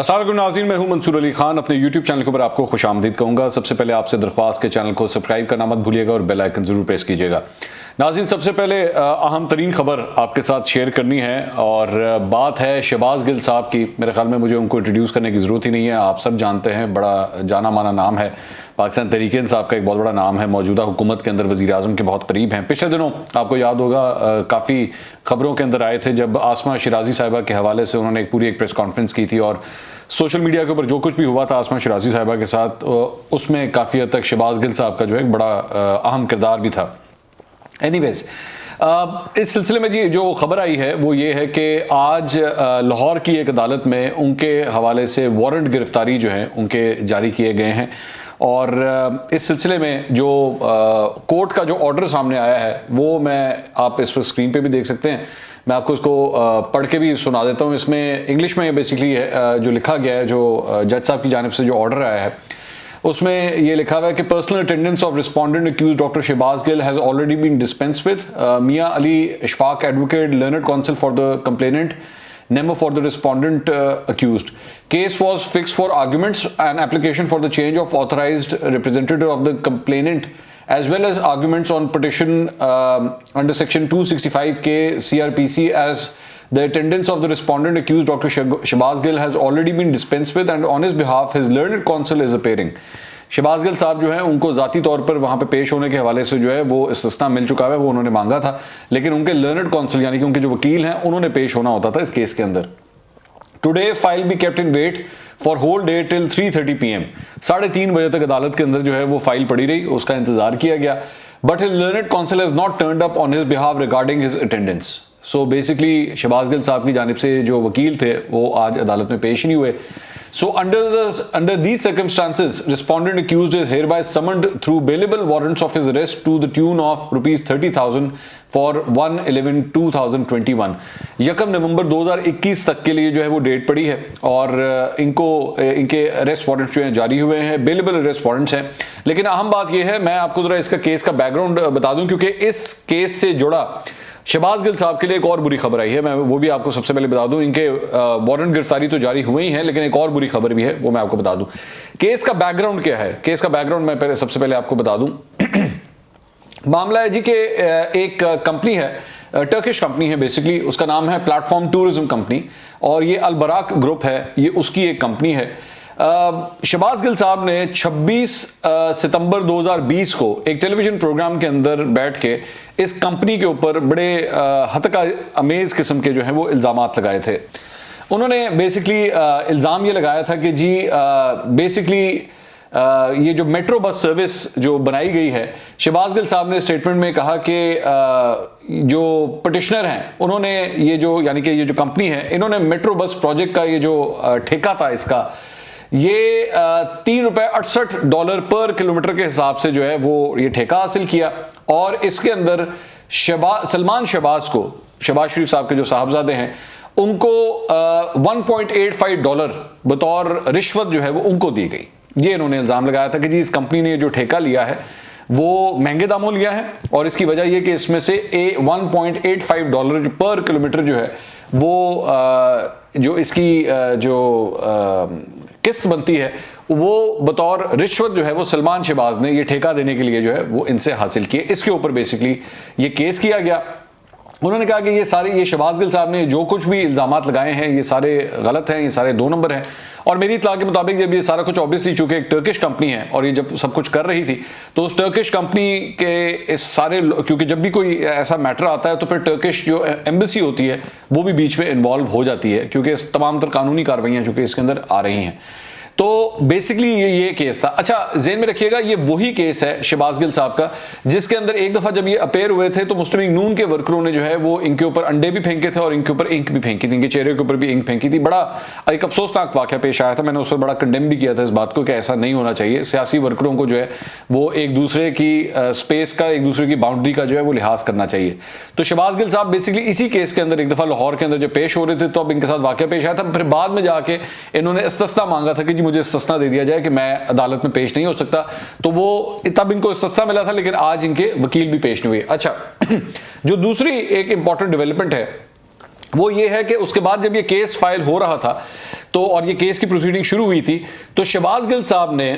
अस्सलाम वालेकुम नाज़रीन, मैं हूं मंसूर अली खान। अपने YouTube चैनल के ऊपर आपको खुशामदीद कहूँगा। सबसे पहले आपसे दरख्वास्त के चैनल को सब्सक्राइब करना मत भूलिएगा और बेल आइकन ज़रूर प्रेस कीजिएगा। नाज़रीन, सबसे पहले अहम तरीन खबर आपके साथ शेयर करनी है और बात है शहबाज गिल साहब की। मेरे ख्याल में मुझे उनको इंट्रोड्यूस करने की ज़रूरत ही नहीं है, आप सब जानते हैं, बड़ा जाना माना नाम है। पाकिस्तान तहरीक-ए-इंसाफ का एक बहुत बड़ा नाम है, मौजूदा हुकूमत के अंदर वज़ीर आज़म के बहुत करीब हैं। पिछले दिनों आपको याद होगा काफ़ी खबरों के अंदर आए थे जब आसमा शिराजी साहिबा के हवाले से उन्होंने एक पूरी प्रेस कॉन्फ्रेंस की थी और सोशल मीडिया के ऊपर जो कुछ भी हुआ था आसमा शिराजी साहिबा के साथ, उसमें काफ़ी हद तक शहबाज गिल साहब का जो है बड़ा अहम किरदार भी था। एनीवेज, इस सिलसिले में जी जो खबर आई है वो ये है कि आज लाहौर की एक अदालत में उनके हवाले से वारंट गिरफ्तारी जो है उनके जारी किए गए हैं और इस सिलसिले में जो कोर्ट का जो ऑर्डर सामने आया है वो आप इस पर स्क्रीन पे भी देख सकते हैं। मैं आपको इसको पढ़ के भी सुना देता हूँ। इसमें इंग्लिश में बेसिकली जो लिखा गया है, जो जज साहब की जानिब से जो ऑर्डर आया है उसमें ये लिखा हुआ है कि personal attendance of respondent accused doctor Shahbaz Gill has already been dispensed with. Mian Ali Ishfaq advocate learned counsel for the complainant, Nemo for the respondent accused. Case was fixed for arguments and application for the change of authorized representative of the complainant, as well as arguments on petition under section 265K CRPC, as the attendance of the respondent accused Dr. Shahbaz Gill has already been dispensed with, and on his behalf his learned counsel is appearing. Shahbaz Gill साहब जो है उनको ज़ाती तौर पर वहाँ पे पेश होने के हवाले से जो है वो इस्तिस्ना मिल चुका है, वो उन्होंने मांगा था, लेकिन उनके लर्नड काउंसिल यानी कि उनके जो वकील हैं उन्होंने पेश होना होता था इस केस के अंदर। Today file be kept in wait for whole day till 3:30 PM। 3:30 बजे तक अदालत के अंदर जो है वो फाइल पड़ी रही, उसका इंतजार किया गया। But his learned counsel has not turned up on his behalf regarding his attendance. So basically Shahbaz Gill साहब की जानिब से जो वकील थे वो आज अदालत में पेश नहीं हुए। So under these circumstances, respondent accused is hereby summoned through bailable warrants of his arrest to the tune of ₹30,000 for 1/11/2021। 1 नवंबर 2021 तक के लिए जो है वो डेट पड़ी है और इनके अरेस्ट वारंट्स जो हैं जारी हुए हैं, बेलेबल अरेस्ट वारंट्स हैं। लेकिन अहम बात यह है, मैं आपको जरा इसका केस का बैकग्राउंड बता दूं क्योंकि इस केस से जुड़ा शहबाज गिल साहब के लिए एक और बुरी खबर आई है। मैं वो भी आपको सबसे पहले बता दूं। इनके वारंट गिरफ्तारी तो जारी हुए ही हैं, लेकिन एक और बुरी खबर भी है, वो मैं आपको बता दूं। केस का बैकग्राउंड क्या है? केस का बैकग्राउंड मैं सबसे पहले आपको बता दूं। मामला है जी कि एक कंपनी है, टर्किश कंपनी है बेसिकली, उसका नाम है प्लेटफॉर्म टूरिज्म कंपनी और ये अल बराक ग्रुप है, ये उसकी एक कंपनी है। शहबाज गिल साहब ने 26 सितंबर 2020 को एक टेलीविजन प्रोग्राम के अंदर बैठ के इस कंपनी के ऊपर बड़े हतका अमेज किस्म के जो हैं वो इल्ज़ामात लगाए थे। उन्होंने बेसिकली इल्ज़ाम ये लगाया था कि जी बेसिकली ये जो मेट्रो बस सर्विस जो बनाई गई है, शहबाज गिल साहब ने स्टेटमेंट में कहा कि जो पटिशनर हैं उन्होंने ये जो यानी कि ये जो कंपनी है इन्होंने मेट्रो बस प्रोजेक्ट का ये जो ठेका था इसका, ये $3.68 पर किलोमीटर के हिसाब से जो है वो ये ठेका हासिल किया और इसके अंदर सलमान शहबाज को, शहबाज शरीफ साहब के जो साहबजादे हैं, उनको $1.85 बतौर रिश्वत जो है वो उनको दी गई। ये इन्होंने इल्ज़ाम लगाया था कि जी इस कंपनी ने जो ठेका लिया है वो महंगे दामों लिया है और इसकी वजह यह कि इसमें से $1.85 पर किलोमीटर जो है वो जो इसकी जो किस्त बनती है वो बतौर रिश्वत जो है वो सलमान शहबाज ने ये ठेका देने के लिए जो है वो इनसे हासिल किए। इसके ऊपर बेसिकली ये केस किया गया। उन्होंने कहा कि ये शहबाज गिल साहब ने जो कुछ भी इल्ज़ामात लगाए हैं ये सारे गलत हैं, ये सारे 2 नंबर हैं। और मेरी इत्तला के मुताबिक जब ये सारा कुछ ऑब्वियसली चूंकि एक टर्किश कंपनी है और ये जब सब कुछ कर रही थी तो उस टर्किश कंपनी के इस सारे, क्योंकि जब भी कोई ऐसा मैटर आता है तो फिर टर्किश जो एम्बेसी होती है वो भी बीच में इन्वॉल्व हो जाती है क्योंकि तमाम तर कानूनी कार्रवाइयाँ चूँकि इसके अंदर आ रही हैं। तो बेसिकली ये केस था। अच्छा, ज़हन में रखिएगा ये वही केस है शहबाज गिल साहब का जिसके अंदर एक दफ़ा जब ये अपेयर हुए थे तो मुस्लिम लीग नून के वर्करों ने जो है वो इनके ऊपर अंडे भी फेंके थे और इनके ऊपर इंक भी फेंकी थी, इनके चेहरे के ऊपर भी इंक फेंकी थी। बड़ा एक अफसोसनाक वाक़या पेश आया था। मैंने उससे बड़ा कंडेम भी किया था इस बात को कि ऐसा नहीं होना चाहिए। सियासी वर्करों को जो है वो एक दूसरे की स्पेस का, एक दूसरे की बाउंड्री का जो है वो लिहाज करना चाहिए। तो शहबाज गिल साहब बेसिकली इसी केस के अंदर एक दफ़ा लाहौर के अंदर जब पेश हो रहे थे तो अब इनके साथ वाक़या पेश आया था। फिर बाद में जाके इन्होंने इस्तिस्ना मांगा था कि जी मुझे इस्तिस्ना दे दिया जाए कि मैं अदालत में पेश नहीं हो सकता, तो वो तब इनको इस्तिस्ना मिला था, लेकिन आज इनके वकील भी पेश नहीं हुए। अच्छा, जो दूसरी एक इंपॉर्टेंट डेवलपमेंट है वो ये है कि उसके बाद जब ये केस फाइल हो रहा था तो और ये केस की प्रोसीडिंग शुरू हुई थी, तो शहबाज गिल साहब ने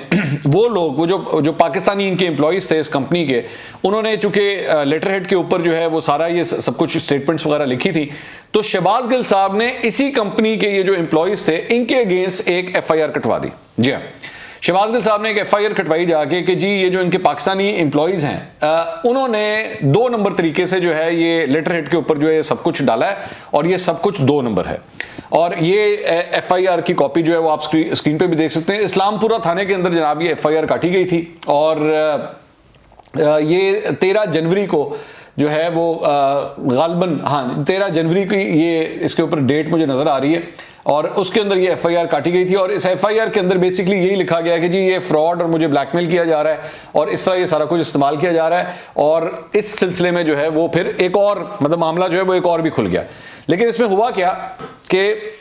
वो लोग वो जो पाकिस्तानी इनके एम्प्लॉइज थे इस कंपनी के, उन्होंने चूंकि लेटर हेड के ऊपर जो है वो सारा ये सब कुछ स्टेटमेंट्स वगैरह लिखी थी, तो शहबाज गिल साहब ने इसी कंपनी के ये जो एम्प्लॉइज थे इनके अगेंस्ट एक FIR कटवा दी। जी हाँ, शहबाज गिल साहब ने एक FIR कटवाई जाके कि जी ये जो इनके पाकिस्तानी एम्प्लॉइज हैं उन्होंने 2 नंबर तरीके से जो है ये लेटर हेड के ऊपर जो है सब कुछ डाला है और ये सब कुछ 2 नंबर है। और ये FIR की कॉपी जो है वो आप स्क्रीन पे भी देख सकते हैं। इस्लामपुरा थाने के अंदर जनाब ये FIR काटी गई थी और ये 13 जनवरी को जो है वो गालबन 13 जनवरी की ये इसके ऊपर डेट मुझे नजर आ रही है और उसके अंदर ये FIR काटी गई थी। और इस FIR के अंदर बेसिकली यही लिखा गया है कि जी ये फ्रॉड और मुझे ब्लैकमेल किया जा रहा है और इस तरह ये सारा कुछ इस्तेमाल किया जा रहा है। और इस सिलसिले में जो है वो फिर एक और मतलब मामला जो है वो एक और भी खुल गया। लेकिन इसमें हुआ क्या कि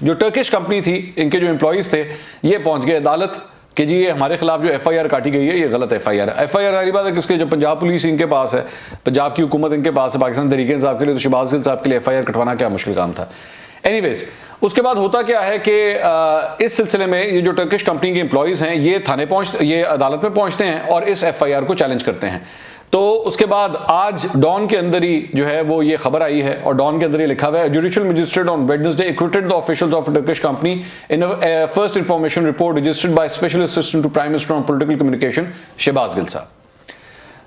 जो टर्किश कंपनी थी, इनके जो एम्प्लॉइज थे, ये पहुंच गए अदालत कि जी ये हमारे खिलाफ जो FIR काटी गई है ये गलत FIR है। FIR सारी बात है किसके, जो पंजाब पुलिस इनके पास है, पंजाब की हुकूमत इनके पास है, पाकिस्तान तहरीक इंसाफ के लिए, तो शहबाज गिल साहब के लिए FIR कटवाना क्या मुश्किल काम था। एनीवेज, उसके बाद होता क्या है कि इस सिलसिले में ये जो टर्किश कंपनी के एम्प्लॉइज हैं ये अदालत में पहुंचते हैं और इस FIR को चैलेंज करते हैं। तो उसके बाद आज डॉन के अंदर ही जो है वो ये खबर आई है और डॉन के अंदर ये लिखा हुआ है, judicial magistrate on Wednesday acquitted the officials of Turkish company in a first information report registered by special assistant to prime minister on political communication Shahbaz Gill साहब।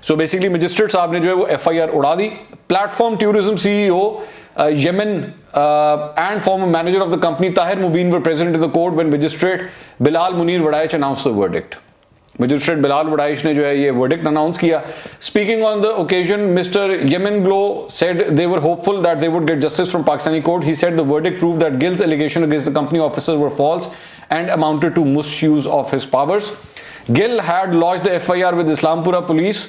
सो बेसिकली मजिस्ट्रेट साहब ने जो है वो FIR उड़ा दी। Platform tourism CEO Yemen and former manager of the company Tahir Mubin were present in the court when magistrate Bilal Munir Wadaich announced the verdict. Magistrate Bilal Wadaich ने जो है ये verdict announce किया। Speaking on the occasion, Mr. Yemen Glow said they were hopeful that they would get justice from Pakistani court. He said the verdict proved that Gil's allegation against the company officers were false and amounted to misuse of his powers. Gil had lodged the FIR with Islampura police,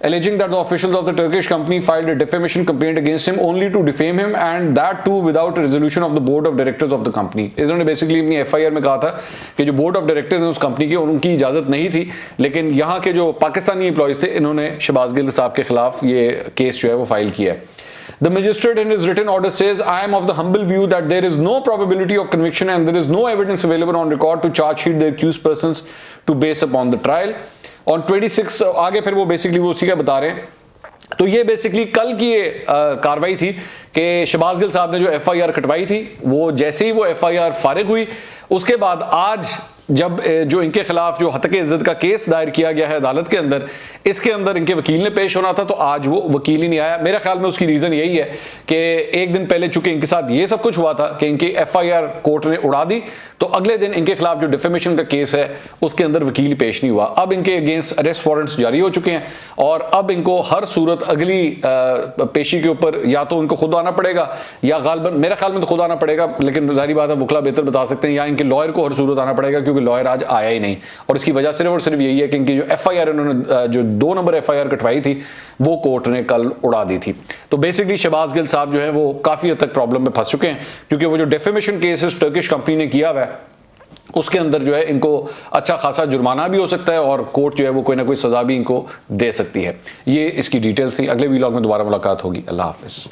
alleging that the officials of the Turkish company filed a defamation complaint against him only to defame him, and that too without a resolution of the board of directors of the company. इन्होंने basically अपनी FIR में कहा था कि जो board of directors हैं उस company के उनकी इजाजत नहीं थी, लेकिन यहाँ के जो पाकिस्तानी एम्प्लॉइज थे इन्होंने शहबाज गिल साहब के खिलाफ ये केस जो है वो फाइल किया है। The magistrate in his written order says, I am of the humble view that there is no probability of conviction and there is no evidence available on record to charge sheet the accused persons to base upon the trial. On 26 आगे फिर वो basically वो उसी का बता रहे हैं। तो ये बेसिकली कल की ये कार्रवाई थी कि शहबाज गिल साहब ने जो FIR कटवाई थी वो जैसे ही वो FIR फारिग हुई उसके बाद आज जब जो इनके खिलाफ जो हत्या इज्जत का केस दायर किया गया है अदालत के अंदर, इसके अंदर इनके वकील ने पेश होना था तो आज वो वकील ही नहीं आया। मेरे ख्याल में उसकी रीजन यही है कि एक दिन पहले चूंकि इनके साथ ये सब कुछ हुआ था कि इनकी FIR कोर्ट ने उड़ा दी, तो अगले दिन इनके खिलाफ जो डिफेमेशन का केस है उसके अंदर वकील पेश नहीं हुआ। अब इनके अगेंस्ट अरेस्ट वारंट्स जारी हो चुके हैं और अब इनको हर सूरत अगली पेशी के ऊपर या तो इनको खुद आना पड़ेगा या गालबन मेरे ख्याल में तो खुद आना पड़ेगा, लेकिन जाहिर बात है वकला बेहतर बता सकते हैं, या इनके लॉयर को हर सूरत आना पड़ेगा क्योंकि लॉयर आज आया ही नहीं। और इसकी वजह सिर्फ और सिर्फ यही है कि इनकी जो FIR इन्होंने जो 2 नंबर FIR कटवाई थी वो कोर्ट ने कल उड़ा दी थी। तो बेसिकली शहबाज गिल साहब जो है वो काफी हद तक प्रॉब्लम में फंस चुके हैं क्योंकि वो जो डेफेमेशन केस टर्किश कंपनी ने किया हुआ है उसके अंदर जो है इनको अच्छा खासा जुर्माना भी हो सकता है और कोर्ट जो है वो कोई ना कोई सजा भी इनको दे सकती है। ये इसकी डिटेल्स थी। अगले वीलॉग में दोबारा मुलाकात होगी। अल्लाह हाफिज।